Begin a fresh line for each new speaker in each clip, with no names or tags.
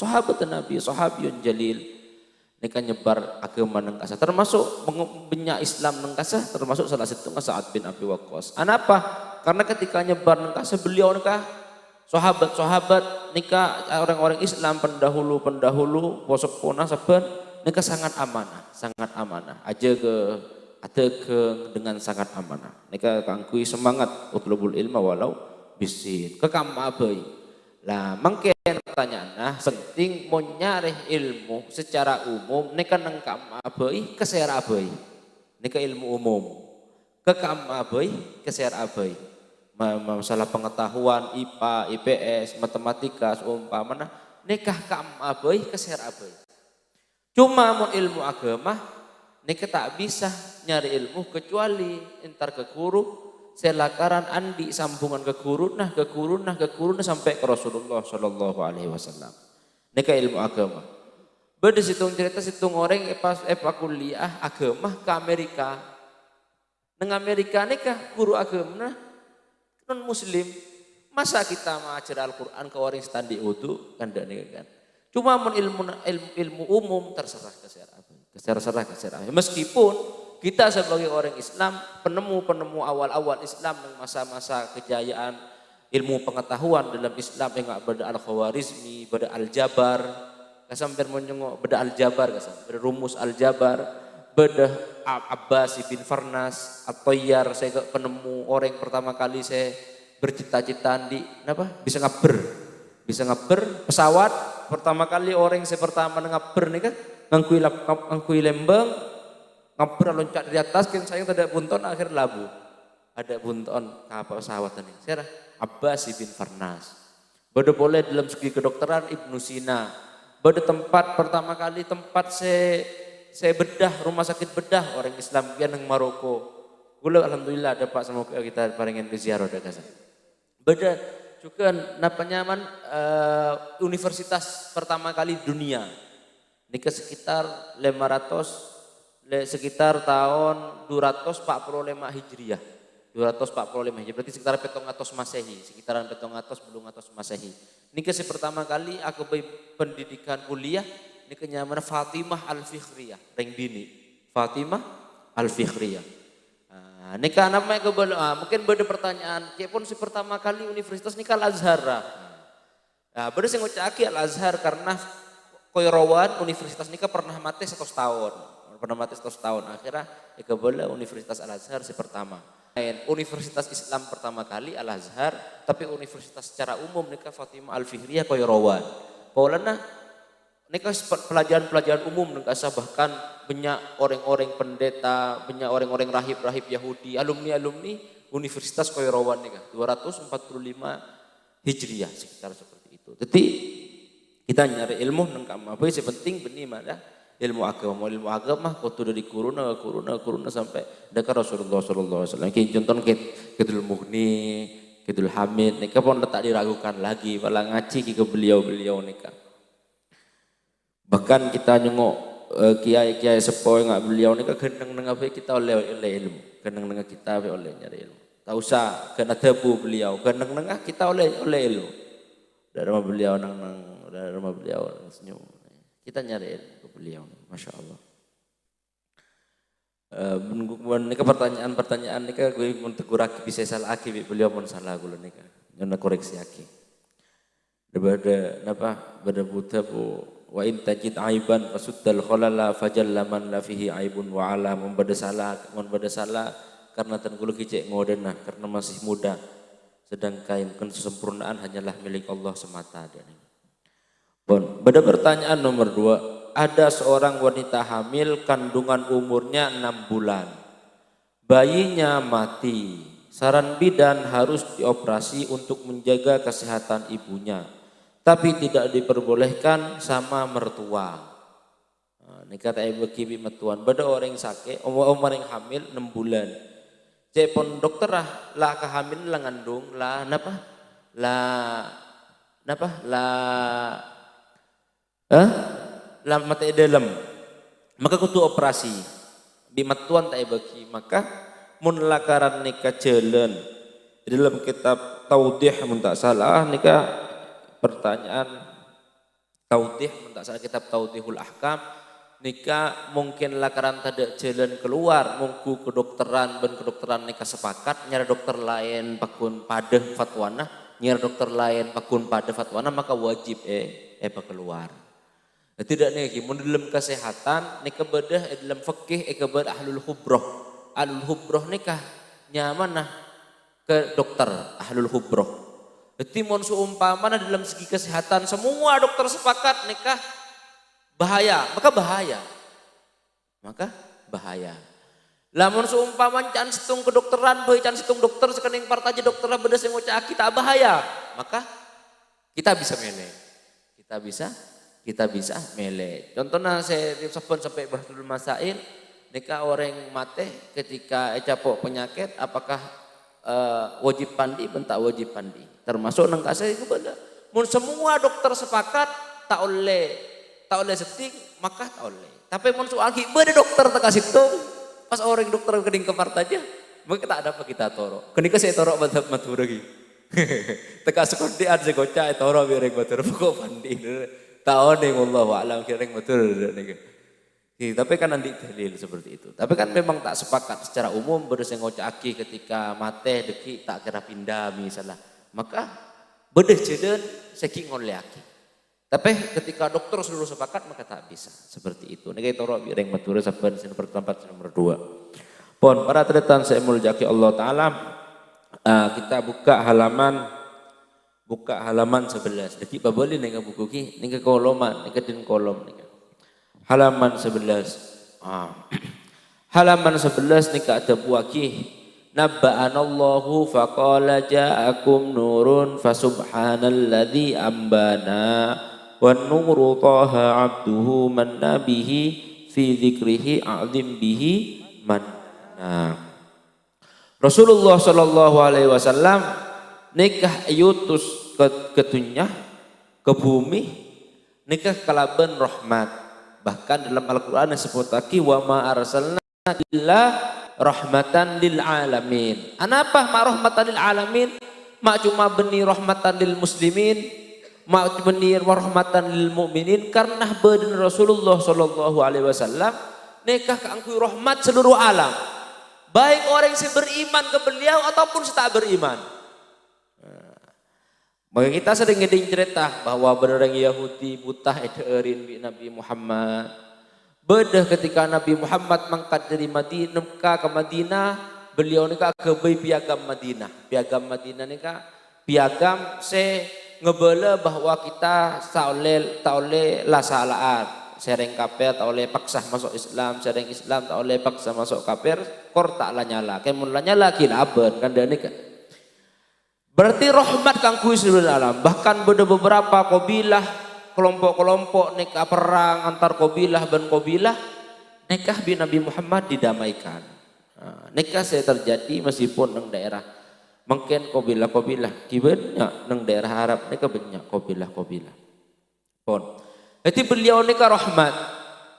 sahabat Nabi, sahabiyun jalil. Nika nyebar agama nang kasah, termasuk menyak Islam nang kasah, termasuk salah satu Sa'ad bin Abi Waqqas. Kenapa? Karena ketika nyebar nang kasah beliau nika sahabat-sahabat nika orang-orang Islam pendahulu posok pona saben nika sangat amanah. Ada ke dengan sangat amanah. Nika kangkui semangat utlubul ilma walau bisin. Kekam abai. Lah mangke pertanyaan penting mau nyari ilmu secara umum nika nang kam abai keser abai. Nika ilmu umum. Kekam abai keser abai. Masalah pengetahuan IPA, IPS, matematika seumpamana nikah kam abai keser abai. Cuma mau ilmu agama nikah tak bisa nyari ilmu kecuali entar ke guru selakaran andi sambungan ke guru nah sampai ke Rasulullah Shallallahu Alaihi Wasallam. Nikah ilmu agama. Beda situng cerita situng orang pas kuliah agama ke Amerika. Neng Amerika nikah guru agama non Muslim. Masa kita mengajar Al-Quran ke orang standi utuh kan dak nikah kan. Cuma ilmu umum terserah keserah. Meskipun kita sebagai orang Islam, penemu awal-awal Islam yang masa-masa kejayaan ilmu pengetahuan dalam Islam yang beda Al-Khawarizmi, beda Al-Jabar, kasamper menyengok beda Al-Jabar, beda rumus Al-Jabar, beda Abbas bin Farnas, At-Tayyar, saya penemu orang pertama kali saya bercita-cita di bisa ngaber pesawat pertama kali orang saya pertama ngaber nih kan ngangkui lembang ngaber loncat dari atas kan saya tidak bunton akhir labu ada bunton kapal pesawat ini saya Abbas bin Farnas beda boleh dalam segi kedokteran Ibnu Sina beda pertama kali saya bedah rumah sakit bedah orang Islam yang Maroko gula alhamdulillah ada Pak semoga kita paringin ke ziarah kasar beda juga nyaman universitas pertama kali dunia ini sekitar 500 sekitar tahun 245 Hijriah. 245 Hijriah berarti sekitar 700 Masehi, sekitaran 700 belum 100 Masehi. Ini pertama kali aku pendidikan kuliah ini kenyaman Fatimah Al-Fikhriyah, reng bini. Fatimah Al-Fikhriyah. Nah, ini kan namanya mungkin beda pertanyaan, pun pertama kali universitas ini Al-Azhar. Nah, beda sing ngucaki Al-Azhar karena Koirawan universitas ini pernah mati 100 tahun. Akhirnya boleh Universitas Al-Azhar pertama. Universitas Islam pertama kali Al-Azhar, tapi universitas secara umum nikah Fatimah Al-Fikhriyah Koirawan. Paulana nikah pelajaran umum nikah bahkan banyak orang-orang pendeta, banyak orang-orang rahib Yahudi, alumni Universitas Koirawan nikah 245 Hijriah sekitar seperti itu. Jadi kita nyari ilmu nengkam apa sih penting benih mana ilmu agama kudu dari kuruna sampai dekat Rasulullah Sallallahu Alaihi Wasallam. Kayak contoh Kidul Mughni, Kidul Hamid, nikah pun tak diragukan lagi, malah ngaji ke beliau nikah. Bahkan kita nyengok kiai sepoi nggak beliau nikah gendeng nengah kita oleh ilmu, gendeng nengah kita oleh nyari ilmu. Tak usah kena tebu beliau, gendeng nengah kita oleh ilmu. Dari rumah beliau senyum. Kita nyari ilmu ke beliau, masya Allah. Nika pertanyaan nika gue mau tegur aki bisa salah aki beliau pun salah gue nika, nyana koreksi aki. Bada buta bu wa in tajid aiban fasuddal khalala fajalla man la fihi aibun wa ala membada salah karena tanggulu kicek ngodena karena masih muda. Sedangkan kesempurnaan hanyalah milik Allah semata. Pada pertanyaan nomor 2, ada seorang wanita hamil kandungan umurnya 6 bulan. Bayinya mati. Saran bidan harus dioperasi untuk menjaga kesehatan ibunya. Tapi tidak diperbolehkan sama mertua. Ini kata ibu kibi metuan. Pada orang sakit, orang yang hamil 6 bulan. Cepon dokter lah kehamil lah ngandung lah mata dalam maka kutu operasi bimatuan tak bagi maka mun lakaran nikah jalan dalam kitab taudih mun tak salah nikah pertanyaan taudih, mentak salah kitab Taudihul Ahkam, nika mungkinlah karena tidak jalan keluar, mungku kedokteran ben kedokteran nika sepakat, nyara dokter lain pakun pada fatwana, nyara dokter lain pakun pada fatwana, maka wajib keluar. Tidak nih, mun dalam kesehatan nika bedah dalam fikih bedah ahlul hubroh. Ahlul hubroh nikah nyaman nah ke dokter ahlul hubroh. Jadi mun seumpama dalam segi kesehatan semua dokter sepakat nikah bahaya, maka bahaya. Lamun seumpama can situng kedokteran, boy can situng dokter sekening partaje dokter beda sing ngocak kita bahaya, maka kita bisa milih. Kita bisa milih. Contohnya saya sampai Bahdul Masail, nikah orang mati ketika capok penyakit, apakah wajib mandi, bentak wajib mandi. Termasuk nang kasih itu benar. Mun semua dokter sepakat tak oleh seting, maka tak oleh. Tapi mun soal beda dokter tak kasih tu, pas orang dokter kening kepart aja, maka tak ada apa kita toro. Kenika saya toro madhab Madura lagi. Teka sekondi ada sekoca toro biar Madura pokok mandi. Tahu nih wallahu a'lam kira-kira betul nih. Tapi kan nanti dalil seperti itu. Tapi kan memang tak sepakat secara umum beres yang ngocaki ketika mate deki tak kira pindah misalnya. Maka bedes jeden seki ngoleaki. Tapi ketika dokter seluruh sepakat maka tak bisa seperti itu. Nih toro bireng matur saben sing pertempat nomor 2. Pon para tretan saya muljaki Allah taala, kita buka halaman 11. Jadi babali ning buku ki ning koloman, ning den kolom ning. Halaman 11. Halaman 11 nih ada buaki. Nabba'anallahu faqala ja'akum nurun fasubhanalladzi ambana wan nuru taha abduhu man nabihi fi dzikrihi a'zim bihi manna. Rasulullah sallallahu alaihi wasallam nikah yutus ke dunia, ke bumi, nikah kalaban rahmat. Bahkan dalam Al-Quran disebut lagi wa ma arsalna illa rahmatan lil alamin. Anapa ma rahmatan lil alamin? Ma cuma benih rahmatan lil muslimin, ma benih rahmatan lil mu'minin, karena badan Rasulullah sallallahu alaihi wasallam nikah keangkui rahmat seluruh alam. Baik orang yang beriman ke beliau ataupun yang tak beriman. Maka kita sering ngeding cerita bahwa berorang Yahudi buta ederin bi Nabi Muhammad. Bedah ketika Nabi Muhammad mangkat dari Madinah ke Madinah, beliau nikah ke piagam Madinah. Piagam Madinah nikah piagam se ngebela bahwa kita tak oleh la salaat. Sereng kafir tak oleh paksa masuk Islam, sereng Islam tak oleh paksa masuk kafir, kor tak la nyala. Kemun la nyala kilaban kan dan nikah. Berarti rahmat kang kuis seluruh alam. Bahkan beberapa kabilah, kelompok-kelompok nikah perang antar kabilah dan kabilah, nikah bin Nabi Muhammad didamaikan. Nikah saya terjadi meskipun neng daerah mungkin kabilah-kabilah kibanyak neng daerah Arab nikah banyak kabilah-kabilah. Pon. Jadi beliau nikah rahmat.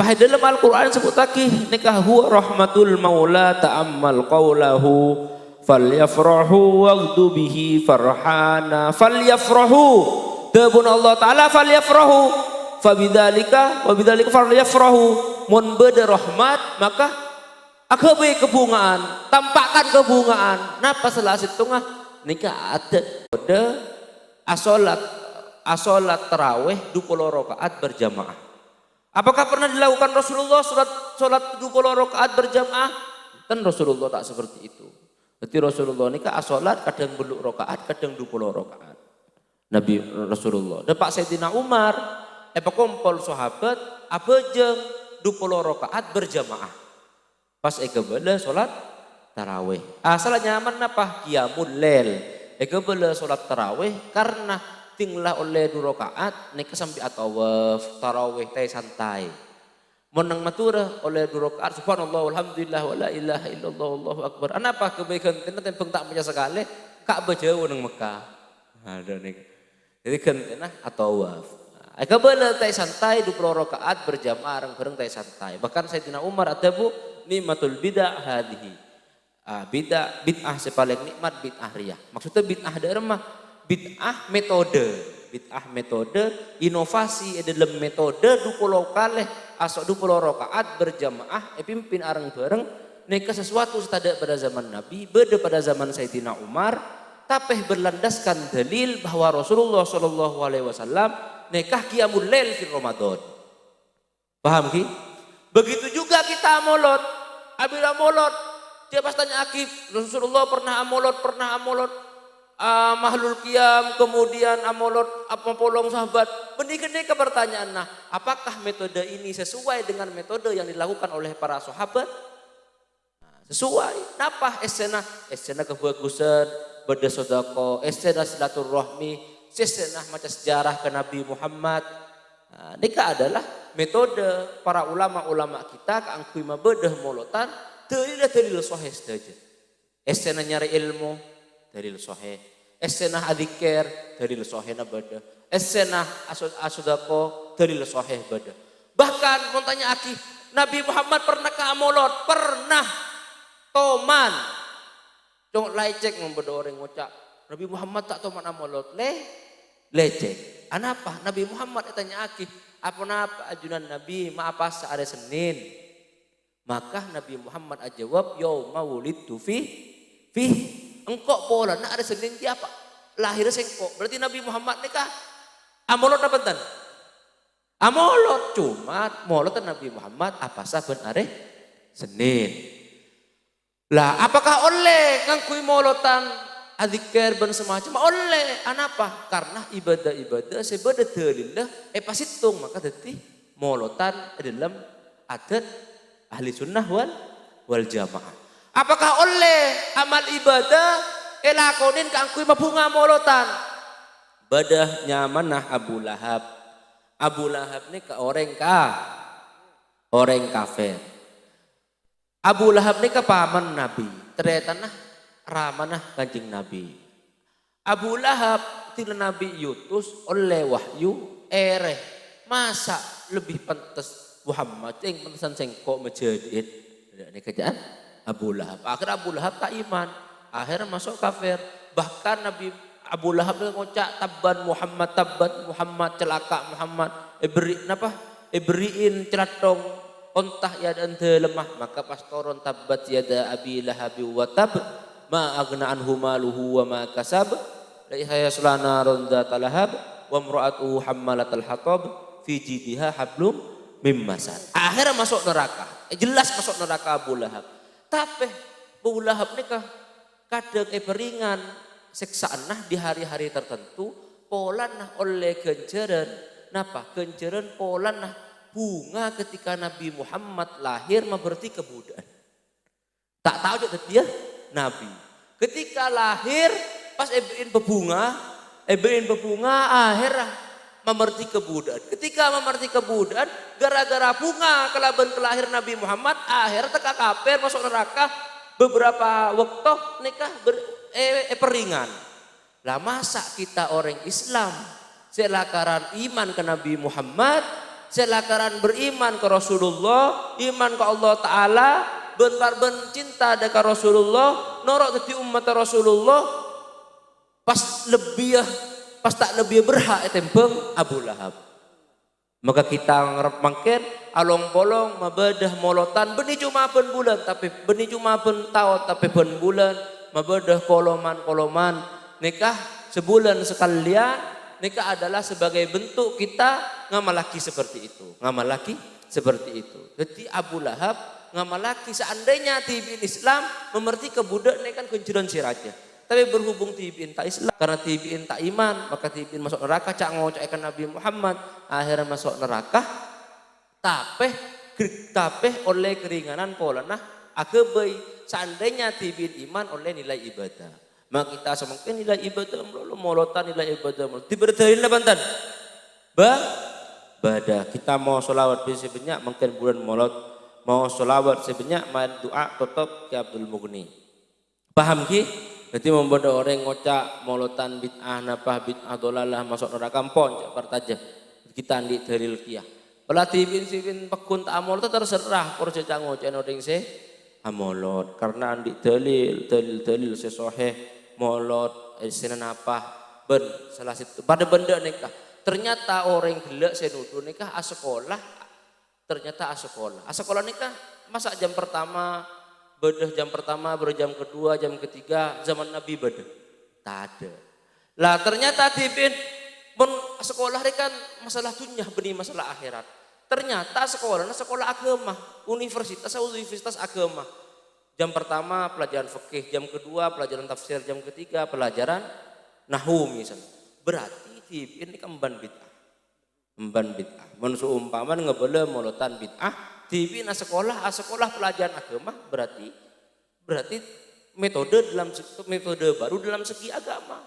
Pada dalam Al-Quran sebut lagi nikah huwa rahmatul maula ta'ammal qawlahu falyafrahu waghdu bihi farhana falyafrahu dabun Allah taala falyafrahu fabidzalika falyafrahu mun beda rahmat maka akabe kebungaan tampakkan kebungaan napa salah situngah nikah ada asolat tarawih 20 rakaat berjamaah. Apakah pernah dilakukan Rasulullah salat 20 rakaat berjamaah? Kan Rasulullah tak seperti itu. Jadi Rasulullah ini kan asolat kadang beluk rokaat, kadang 20 rokaat. Nabi Rasulullah. Dan Pak Sayyidina Umar, kompol sahabat, apa jeng 20 rokaat berjamaah. Pas bela solat tarawih. Asal nyaman apa? Qiyamul lail. Bela solat tarawih karena tinglah oleh 2 rokaat, nika sampai atawaf tarawih teh santai. Menang matura oleh 2 rakaat subhanallah walhamdulillah wala ilaha illallah wallahu akbar. Anapa kebaikan tena tempeng tak punya sekali Ka'bah jauh nang Mekah. Ada nih. Jadi kan tena atawaf. Eka bala tay santai 20 rakaat berjamaah bareng tay santai. Bahkan Sayyidina Umar ada bu nikmatul bid'ah hadhihi. Bid'ah sepaling nikmat bid'ah riyah. Maksudnya bid'ah dari mah bid'ah metode inovasi dalam metode 20 kalih asok 20 rakaat berjamaah pimpin areng bareng neka sesuatu setada pada zaman Nabi beda pada zaman Sayyidina Umar tapi berlandaskan dalil bahwa Rasulullah Shallallahu Alaihi Wasallam nekah qiyamul lail di Ramadan. Paham ki? Begitu juga kita amolot. Abila molot dia pas tanya Akif, Rasulullah pernah amolot mahlul qiyam, kemudian amolot apa polong sahabat. Benih-benih ke pertanyaan, nah, apakah metode ini sesuai dengan metode yang dilakukan oleh para sahabat? Nah, sesuai. Napa? Esena kebagusan, beda sodako, esena silaturahmi, esena macam sejarah ke Nabi Muhammad. Nah, ini adalah metode para ulama-ulama kita keangkui bedah molotan dalil sahih saja. Esena nyari ilmu dalil sahih. Esena adzikir dalil sahih na beda. Esena asodako dalil sahih beda. Bahkan mau tanya Aki, Nabi Muhammad pernah ke amolot? Pernah. Toman. Jong lecek membeda orang ngucap. Nabi Muhammad tak toman amolot lecek. Anapa? Nabi Muhammad tanya Aki, apa ajunan Nabi maaf hari Senin. Maka Nabi Muhammad ajawab yauma wulidtu fi engkau pola nak ada Senin dia apa? Lahir sengkok. Berarti Nabi Muhammad nikah amolot apa tan? Amolot cuma molotan Nabi Muhammad apa saben are Senin. Lah apakah oleh ngangkui molotan adzikir ben semacam oleh anapa? Karena ibadah sebeda dalillah pasitung maka dadi molotan dalam adat ahli sunnah wal jamaah. Apakah oleh amal ibadah elakonin keangkui mabunga molotan? Badah nyamanah Abu Lahab. Abu Lahab ni ke orang kafir. Abu Lahab ni ke paman Nabi. Ternyata nah ramanah Kanjeng Nabi. Abu Lahab tila Nabi yutus oleh wahyu masa lebih pantas Muhammad yang pantasan sengkok menjadiin ini kerjaan Abu Lahab. Akhirnya Abu Lahab tak iman, akhirnya masuk kafir. Bahkan Nabi Abu Lahab ngocak tabban Muhammad celaka Muhammad beriin celatong ontah ya dan lemah. Maka pastoron tabbat yada Abi Lahab wa tab ma agna anhu maluhu wa ma kasab la yasla narun dzata lahab wa imra'atuhu hammalatal hatab fi jidiha hablum mim masad. Akhirnya masuk neraka. Jelas masuk neraka Abu Lahab. Tapi Abu Lahab nikah kadang beringan siksaan nah di hari-hari tertentu polan nah oleh genjeran napa genjeran polan nah bunga ketika Nabi Muhammad lahir memberti kebudaan. Tak tahu juga dia Nabi. Ketika lahir pas ebein bebunga akhirnya memerti kebudaan. Ketika memerti kebudaan gara-gara bunga kelahir Nabi Muhammad akhirnya teka kafir masuk neraka beberapa waktu nikah peringan. Lah masa kita orang Islam selakaran iman ke Nabi Muhammad, selakaran beriman ke Rasulullah, iman ke Allah Ta'ala, bentar cinta dekat Rasulullah, norok jadi umat Rasulullah, pas tak lebih berhak tembeng Abu Lahab. Maka kita ngarep mangken along bolong mabadah molotan benih cuma ben bulan tapi benih cuma ben tahun tapi ben bulan mabadah koloman nikah sebulan sekalian nikah adalah sebagai bentuk kita ngamalaki seperti itu. Jadi Abu Lahab ngamalaki seandainya tibin Islam memerti kebudak kan kenjuran siraja. Tapi berhubung tibin tak Islam karena tibin tak iman maka tibin masuk neraka cak ngocekkan Nabi Muhammad akhirnya masuk neraka tapi oleh keringanan pola nah akebai seandainya tibin iman oleh nilai ibadah maka kita semakin nilai ibadah molotan nilai ibadah diberdalil bantan badah kita mau sholawat sebanyak mungkin bulan molot mau sholawat sebanyak main doa tetap ke Abdul Mughni paham ki? Jadi membuat orang ngocak molotan bid'ah bid'ah dolalah masuk neraka pon partaja kita di dalil kiyah. Pala tibin pekun tak amol terserah proses ngocak orang se amolot karena di dalil se sahih molot senen apa ben salah situ pada benda nikah. Ternyata orang gelak senudu nikah sekolah, ternyata sekolah nikah masa jam pertama bedah jam pertama berjam kedua jam ketiga zaman Nabi bedah tak ada lah ternyata tipin pun sekolah ini kan masalah dunia benih masalah akhirat ternyata sekolah agama universitas agama jam pertama pelajaran fikih jam kedua pelajaran tafsir jam ketiga pelajaran nahwu misalnya berarti tipin ini kemban bid'ah mun seumpaman ngebele molotan bid'ah dipina sekolah pelajaran agama berarti metode baru dalam segi agama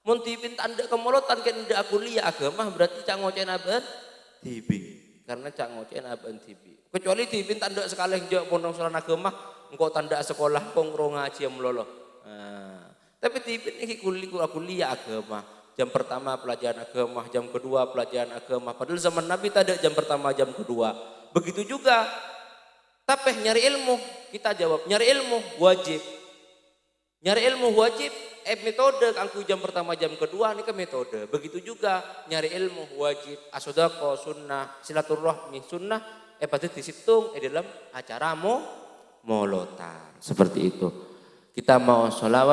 mun dipin tanda kemolotan kan ndak kuliah agama berarti cak ngocen aban tibi karena cak ngocen aban tibi kecuali dipin tanda sekali njok pondok pesantren agama engko tanda sekolah kong ro ngaji melolo tapi dipin iki kuliah agama jam pertama pelajaran agama, jam kedua pelajaran agama. Padahal zaman Nabi tak ada jam pertama, jam kedua. Begitu juga. Tapi nyari ilmu, kita jawab nyari ilmu wajib. Nyari ilmu wajib, metode angku jam pertama, jam kedua ini ke metode. Begitu juga nyari ilmu wajib, asodako sunnah, silaturahmi sunnah. Pada disitung dalam acara molotan seperti itu. Kita mau sholawat.